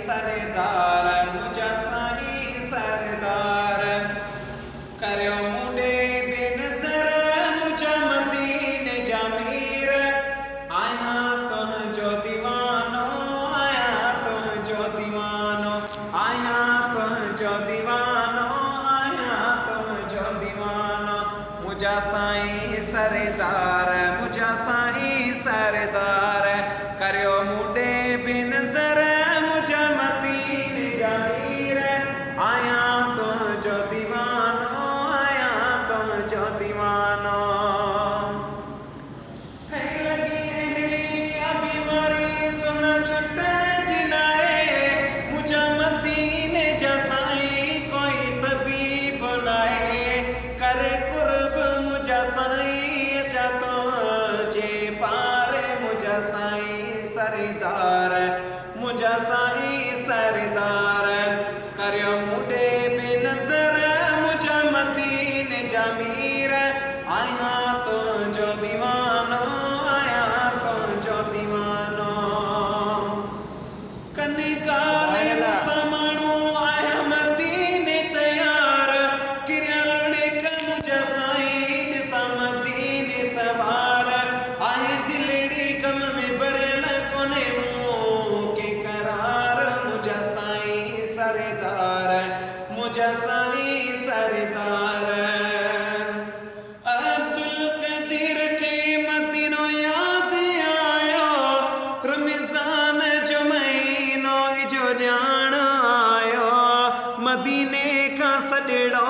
सरदार मुझा साईं सरदार करियो मुंडे बेनज़र मुझा मदीने जा मीर आया तुंहिंजो दीवानो आया तुंहिंजो दीवानो आया तुंहिंजो दीवानो आया तुंहिंजो दीवानो मुझा साईं सरदार मुझा साईं सरदार करियो मुंडे बेनज़र मुझा मदीने जा मीर आया तुंहिंजो दीवानो आया तुंहिंजो दीवानो है लगी अहिड़ी बीमारी सुन छुटण जी नाहे मुझा मदीने जा साईं कोई तबीब नाहे करे कुर्ब मुझा साईं अचा तुंहिंजे पारे मुझा साईं सरदार मुझा साईं सरदार करियो मुंडे बेनज़र मुझा मदीने जा मीर आया तुंहिंजो दीवानो आया तुंहिंजो दीवानो कने काले मुसलमानू आया मदीने तयार किरियल ॾेक मुझा साईं ॾिसा मदीने सवार आहे दिलड़ी गम में भरियल कोने मुंह के करार मुझा साईं सरदार मुझा साईं सरदार अब्दुल कदीर के मदीनो याद आयो रमज़ान जो महीनो जो ॼाण आयो मदीने का सॾड़ो